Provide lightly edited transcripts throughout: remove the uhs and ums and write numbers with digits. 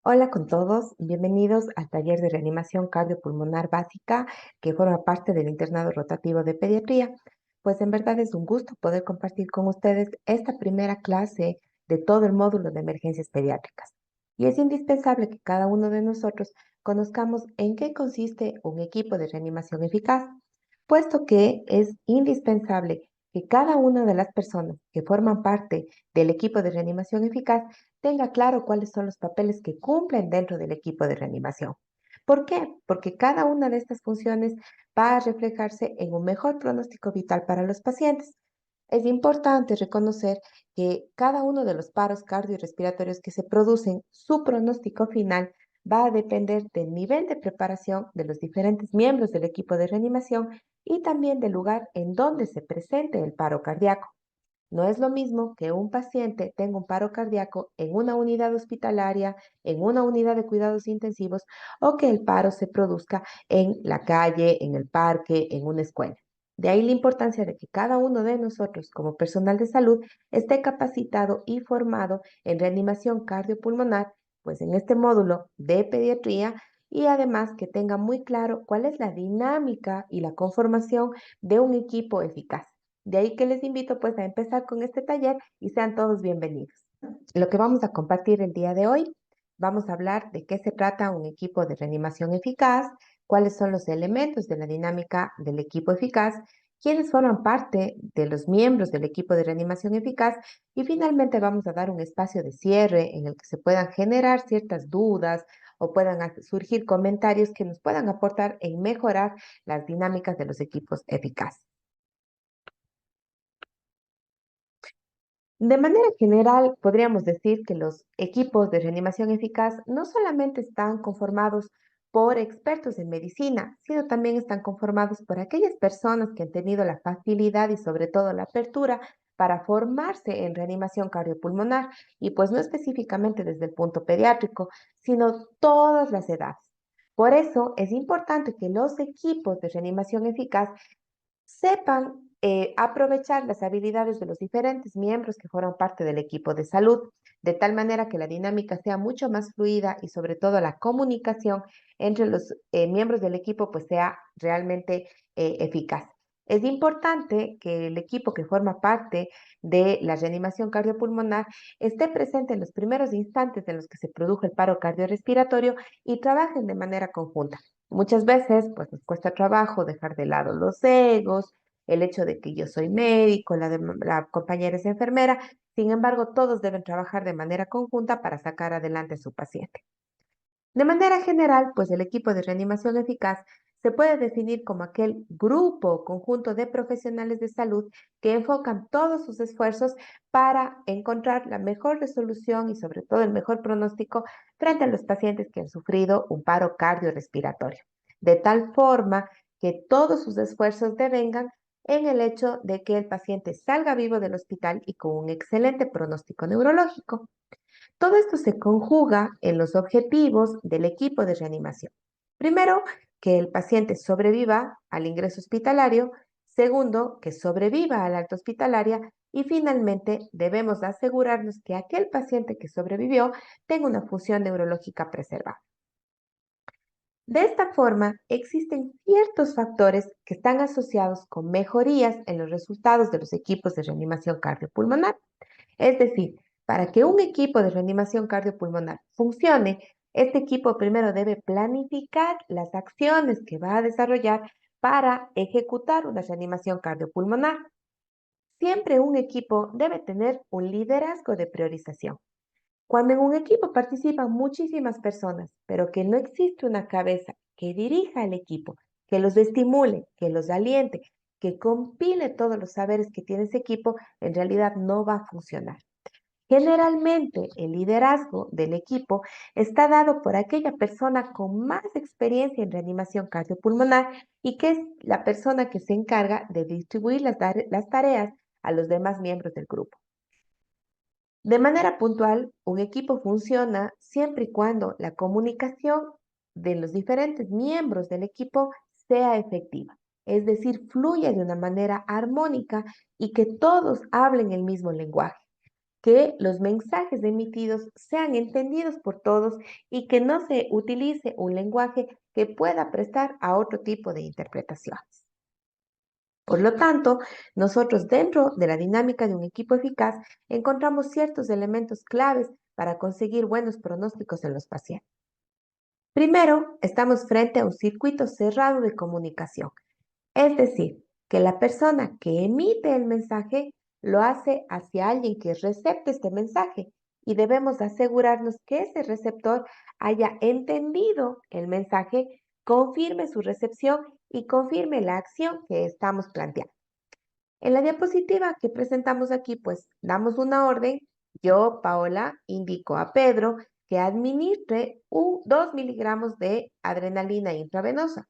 Hola con todos, bienvenidos al taller de reanimación cardiopulmonar básica que forma parte del internado rotativo de pediatría. Pues en verdad es un gusto poder compartir con ustedes esta primera clase de todo el módulo de emergencias pediátricas. Y es indispensable que cada uno de nosotros conozcamos en qué consiste un equipo de reanimación eficaz, puesto que es indispensable que cada una de las personas que forman parte del equipo de reanimación eficaz tenga claro cuáles son los papeles que cumplen dentro del equipo de reanimación. ¿Por qué? Porque cada una de estas funciones va a reflejarse en un mejor pronóstico vital para los pacientes. Es importante reconocer que cada uno de los paros cardiorrespiratorios que se producen, su pronóstico final va a depender del nivel de preparación de los diferentes miembros del equipo de reanimación y también del lugar en donde se presente el paro cardíaco. No es lo mismo que un paciente tenga un paro cardíaco en una unidad hospitalaria, en una unidad de cuidados intensivos, o que el paro se produzca en la calle, en el parque, en una escuela. De ahí la importancia de que cada uno de nosotros, como personal de salud, esté capacitado y formado en reanimación cardiopulmonar, pues en este módulo de pediatría, y además que tenga muy claro cuál es la dinámica y la conformación de un equipo eficaz. De ahí que les invito pues a empezar con este taller y sean todos bienvenidos. Lo que vamos a compartir el día de hoy, vamos a hablar de qué se trata un equipo de reanimación eficaz, cuáles son los elementos de la dinámica del equipo eficaz, quiénes forman parte de los miembros del equipo de reanimación eficaz y finalmente vamos a dar un espacio de cierre en el que se puedan generar ciertas dudas o puedan surgir comentarios que nos puedan aportar en mejorar las dinámicas de los equipos eficaces. De manera general, podríamos decir que los equipos de reanimación eficaz no solamente están conformados por expertos en medicina, sino también están conformados por aquellas personas que han tenido la facilidad y sobre todo la apertura para formarse en reanimación cardiopulmonar y pues no específicamente desde el punto pediátrico, sino todas las edades. Por eso es importante que los equipos de reanimación eficaz sepan aprovechar las habilidades de los diferentes miembros que forman parte del equipo de salud, de tal manera que la dinámica sea mucho más fluida y sobre todo la comunicación entre los miembros del equipo pues sea realmente eficaz. Es importante que el equipo que forma parte de la reanimación cardiopulmonar esté presente en los primeros instantes en los que se produjo el paro cardiorrespiratorio y trabajen de manera conjunta. Muchas veces, pues nos cuesta trabajo dejar de lado los egos, el hecho de que yo soy médico, la compañera es enfermera. Sin embargo, todos deben trabajar de manera conjunta para sacar adelante a su paciente. De manera general, pues el equipo de reanimación eficaz se puede definir como aquel grupo o conjunto de profesionales de salud que enfocan todos sus esfuerzos para encontrar la mejor resolución y sobre todo el mejor pronóstico frente a los pacientes que han sufrido un paro cardiorrespiratorio, de tal forma que todos sus esfuerzos devengan en el hecho de que el paciente salga vivo del hospital y con un excelente pronóstico neurológico. Todo esto se conjuga en los objetivos del equipo de reanimación. Primero, que el paciente sobreviva al ingreso hospitalario. Segundo, que sobreviva a la alta hospitalaria. Y finalmente, debemos asegurarnos que aquel paciente que sobrevivió tenga una función neurológica preservada. De esta forma, existen ciertos factores que están asociados con mejorías en los resultados de los equipos de reanimación cardiopulmonar. Es decir, para que un equipo de reanimación cardiopulmonar funcione, este equipo primero debe planificar las acciones que va a desarrollar para ejecutar una reanimación cardiopulmonar. Siempre un equipo debe tener un liderazgo de priorización. Cuando en un equipo participan muchísimas personas, pero que no existe una cabeza que dirija el equipo, que los estimule, que los aliente, que compile todos los saberes que tiene ese equipo, en realidad no va a funcionar. Generalmente, el liderazgo del equipo está dado por aquella persona con más experiencia en reanimación cardiopulmonar y que es la persona que se encarga de distribuir las tareas a los demás miembros del grupo. De manera puntual, un equipo funciona siempre y cuando la comunicación de los diferentes miembros del equipo sea efectiva, es decir, fluya de una manera armónica y que todos hablen el mismo lenguaje. que los mensajes emitidos sean entendidos por todos y que no se utilice un lenguaje que pueda prestar a otro tipo de interpretaciones. Por lo tanto, nosotros dentro de la dinámica de un equipo eficaz encontramos ciertos elementos claves para conseguir buenos pronósticos en los pacientes. Primero, estamos frente a un circuito cerrado de comunicación, es decir, que la persona que emite el mensaje lo hace hacia alguien que recepte este mensaje y debemos asegurarnos que ese receptor haya entendido el mensaje, confirme su recepción y confirme la acción que estamos planteando. En la diapositiva que presentamos aquí, pues damos una orden. Yo, Paola, indico a Pedro que administre 2 miligramos de adrenalina intravenosa.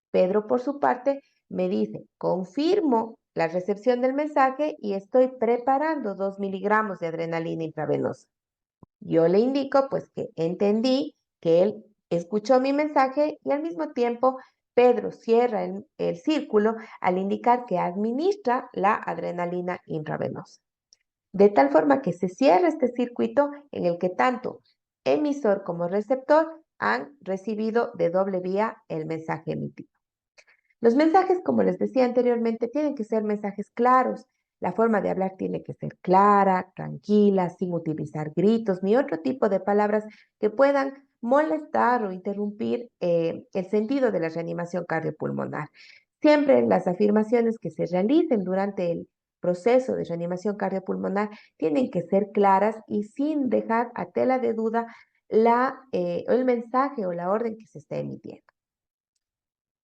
Pedro, por su parte, me dice, confirmo la recepción del mensaje y estoy preparando 2 miligramos de adrenalina intravenosa. Yo le indico, pues, que entendí que él escuchó mi mensaje y al mismo tiempo Pedro cierra el círculo al indicar que administra la adrenalina intravenosa. De tal forma que se cierra este circuito en el que tanto emisor como receptor han recibido de doble vía el mensaje emitido. Los mensajes, como les decía anteriormente, tienen que ser mensajes claros. La forma de hablar tiene que ser clara, tranquila, sin utilizar gritos ni otro tipo de palabras que puedan molestar o interrumpir el sentido de la reanimación cardiopulmonar. Siempre las afirmaciones que se realicen durante el proceso de reanimación cardiopulmonar tienen que ser claras y sin dejar a tela de duda el mensaje o la orden que se está emitiendo.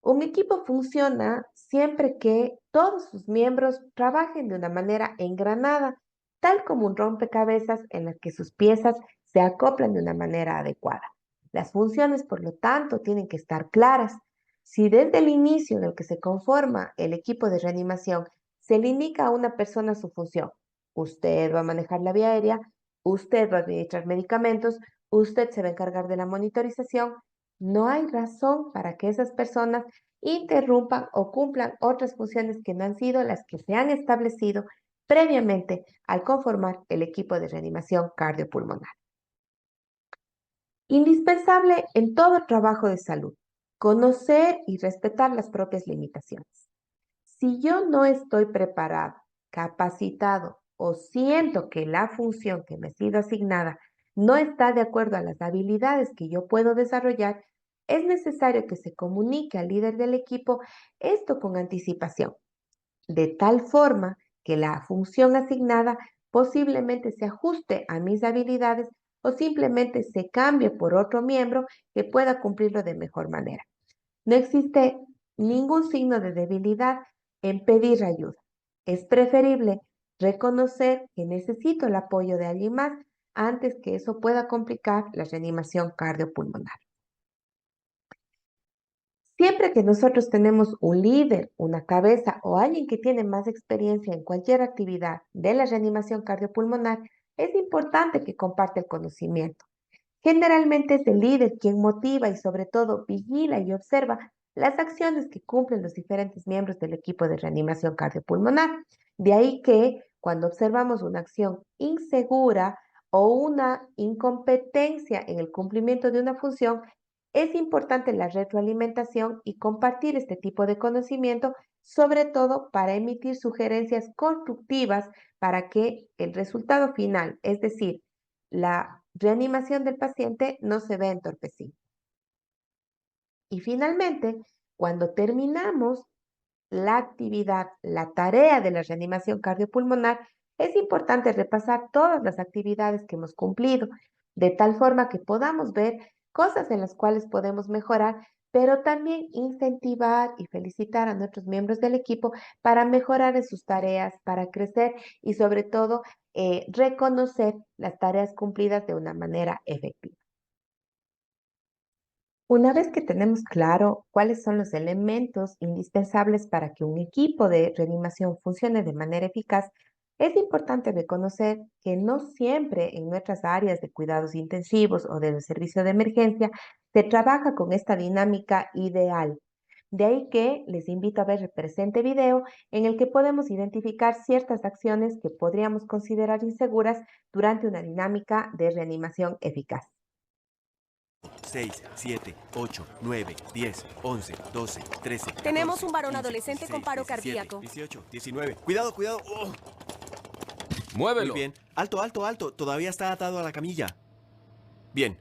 Un equipo funciona siempre que todos sus miembros trabajen de una manera engranada, tal como un rompecabezas en el que sus piezas se acoplan de una manera adecuada. Las funciones, por lo tanto, tienen que estar claras. Si desde el inicio en el que se conforma el equipo de reanimación se le indica a una persona su función, usted va a manejar la vía aérea, usted va a administrar medicamentos, usted se va a encargar de la monitorización, no hay razón para que esas personas interrumpan o cumplan otras funciones que no han sido las que se han establecido previamente al conformar el equipo de reanimación cardiopulmonar. Indispensable en todo trabajo de salud, conocer y respetar las propias limitaciones. Si yo no estoy preparado, capacitado o siento que la función que me ha sido asignada no está de acuerdo a las habilidades que yo puedo desarrollar, es necesario que se comunique al líder del equipo esto con anticipación, de tal forma que la función asignada posiblemente se ajuste a mis habilidades o simplemente se cambie por otro miembro que pueda cumplirlo de mejor manera. No existe ningún signo de debilidad en pedir ayuda. Es preferible reconocer que necesito el apoyo de alguien más antes que eso pueda complicar la reanimación cardiopulmonar. Siempre que nosotros tenemos un líder, una cabeza o alguien que tiene más experiencia en cualquier actividad de la reanimación cardiopulmonar, es importante que comparte el conocimiento. Generalmente es el líder quien motiva y sobre todo vigila y observa las acciones que cumplen los diferentes miembros del equipo de reanimación cardiopulmonar. De ahí que cuando observamos una acción insegura o una incompetencia en el cumplimiento de una función, es importante la retroalimentación y compartir este tipo de conocimiento, sobre todo para emitir sugerencias constructivas para que el resultado final, es decir, la reanimación del paciente, no se vea entorpecida. Y finalmente, cuando terminamos la actividad, la tarea de la reanimación cardiopulmonar, es importante repasar todas las actividades que hemos cumplido, de tal forma que podamos ver cosas en las cuales podemos mejorar, pero también incentivar y felicitar a nuestros miembros del equipo para mejorar en sus tareas, para crecer y sobre todo reconocer las tareas cumplidas de una manera efectiva. Una vez que tenemos claro cuáles son los elementos indispensables para que un equipo de reanimación funcione de manera eficaz, es importante reconocer que no siempre en nuestras áreas de cuidados intensivos o del servicio de emergencia se trabaja con esta dinámica ideal. De ahí que les invito a ver el presente video en el que podemos identificar ciertas acciones que podríamos considerar inseguras durante una dinámica de reanimación eficaz. 6, 7, 8, 9, 10, 11, 12, 13. Tenemos 14, un varón 15, adolescente con 16, paro 17, cardíaco. 18, 19. Cuidado, cuidado. Oh. ¡Muévelo! Muy bien. Alto, alto, alto. Todavía está atado a la camilla. Bien.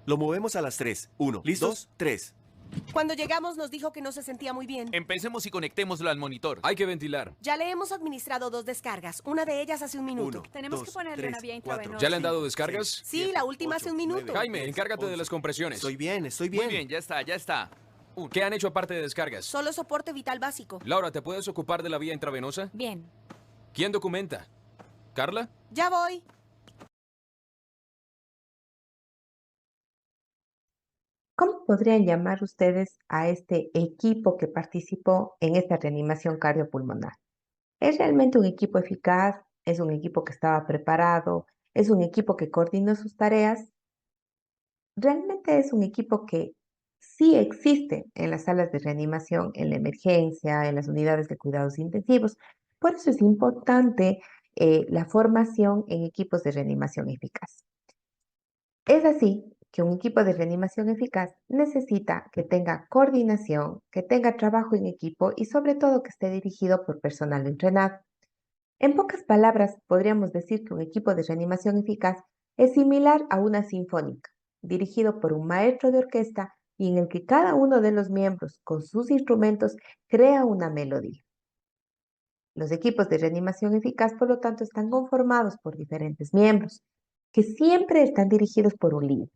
Lo movemos a las 3. 1, ¿Listos? 2, 3. Cuando llegamos nos dijo que no se sentía muy bien. Empecemos y conectémoslo al monitor. Hay que ventilar. Ya le hemos administrado 2 descargas, una de ellas hace un minuto. 1, Tenemos que ponerle una vía intravenosa. ¿Ya le han dado descargas? Sí, la última hace un minuto. Jaime, encárgate de las compresiones. Estoy bien, estoy bien. Muy bien, ya está, ya está. ¿Qué han hecho aparte de descargas? Solo soporte vital básico. Laura, ¿te puedes ocupar de la vía intravenosa? Bien. ¿Quién documenta? ¿Carla? Ya voy. ¿Cómo podrían llamar ustedes a este equipo que participó en esta reanimación cardiopulmonar? ¿Es realmente un equipo eficaz? ¿Es un equipo que estaba preparado? ¿Es un equipo que coordinó sus tareas? Realmente es un equipo que sí existe en las salas de reanimación, en la emergencia, en las unidades de cuidados intensivos. Por eso es importante la formación en equipos de reanimación eficaz. Es así que un equipo de reanimación eficaz necesita que tenga coordinación, que tenga trabajo en equipo y sobre todo que esté dirigido por personal entrenado. En pocas palabras, podríamos decir que un equipo de reanimación eficaz es similar a una sinfónica, dirigido por un maestro de orquesta y en el que cada uno de los miembros, con sus instrumentos, crea una melodía. Los equipos de reanimación eficaz, por lo tanto, están conformados por diferentes miembros, que siempre están dirigidos por un líder,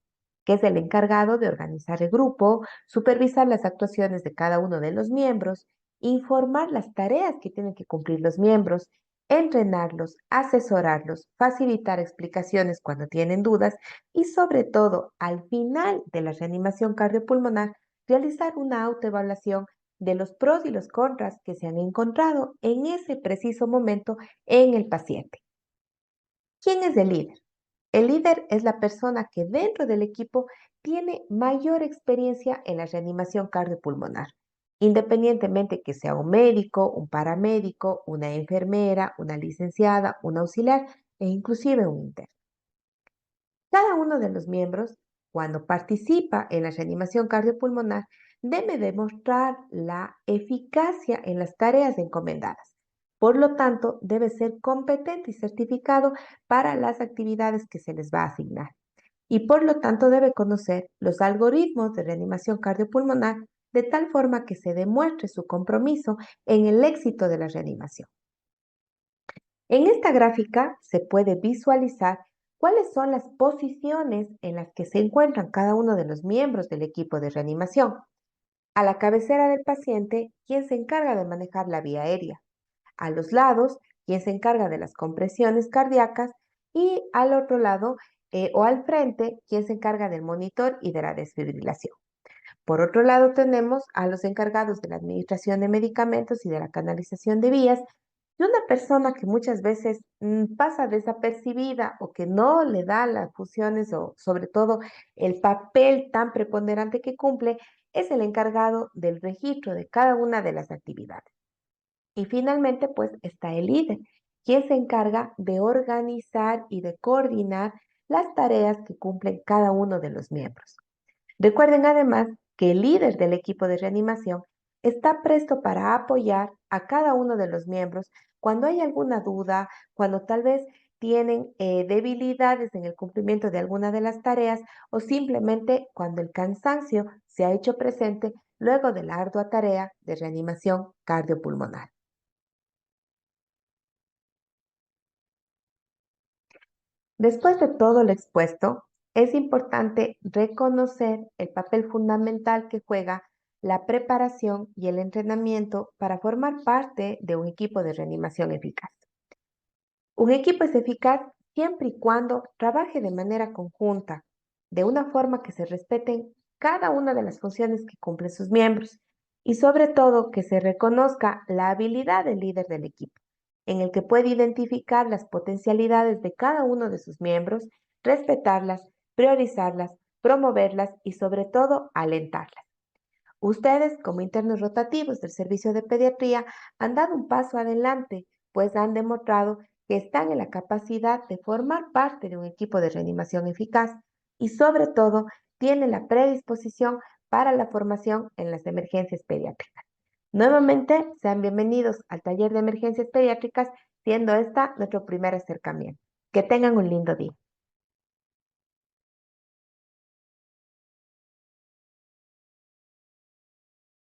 que es el encargado de organizar el grupo, supervisar las actuaciones de cada uno de los miembros, informar las tareas que tienen que cumplir los miembros, entrenarlos, asesorarlos, facilitar explicaciones cuando tienen dudas y sobre todo, al final de la reanimación cardiopulmonar, realizar una autoevaluación de los pros y los contras que se han encontrado en ese preciso momento en el paciente. ¿Quién es el líder? El líder es la persona que dentro del equipo tiene mayor experiencia en la reanimación cardiopulmonar, independientemente que sea un médico, un paramédico, una enfermera, una licenciada, un auxiliar e inclusive un interno. Cada uno de los miembros, cuando participa en la reanimación cardiopulmonar, debe demostrar la eficacia en las tareas encomendadas. Por lo tanto, debe ser competente y certificado para las actividades que se les va a asignar. Y por lo tanto, debe conocer los algoritmos de reanimación cardiopulmonar de tal forma que se demuestre su compromiso en el éxito de la reanimación. En esta gráfica se puede visualizar cuáles son las posiciones en las que se encuentran cada uno de los miembros del equipo de reanimación. A la cabecera del paciente, quien se encarga de manejar la vía aérea. A los lados, quien se encarga de las compresiones cardíacas. Y al otro lado o al frente, quien se encarga del monitor y de la desfibrilación. Por otro lado, tenemos a los encargados de la administración de medicamentos y de la canalización de vías, y una persona que muchas veces pasa desapercibida o que no le da las funciones o sobre todo el papel tan preponderante que cumple, es el encargado del registro de cada una de las actividades. Y finalmente, pues está el líder, quien se encarga de organizar y de coordinar las tareas que cumplen cada uno de los miembros. Recuerden además que el líder del equipo de reanimación está presto para apoyar a cada uno de los miembros cuando hay alguna duda, cuando tal vez tienen debilidades en el cumplimiento de alguna de las tareas o simplemente cuando el cansancio se ha hecho presente luego de la ardua tarea de reanimación cardiopulmonar. Después de todo lo expuesto, es importante reconocer el papel fundamental que juega la preparación y el entrenamiento para formar parte de un equipo de reanimación eficaz. Un equipo es eficaz siempre y cuando trabaje de manera conjunta, de una forma que se respeten cada una de las funciones que cumplen sus miembros y sobre todo que se reconozca la habilidad del líder del equipo, en el que puede identificar las potencialidades de cada uno de sus miembros, respetarlas, priorizarlas, promoverlas y sobre todo alentarlas. Ustedes, como internos rotativos del servicio de pediatría, han dado un paso adelante, pues han demostrado que están en la capacidad de formar parte de un equipo de reanimación eficaz y sobre todo tienen la predisposición para la formación en las emergencias pediátricas. Nuevamente, sean bienvenidos al taller de emergencias pediátricas, siendo esta nuestro primer acercamiento. Que tengan un lindo día.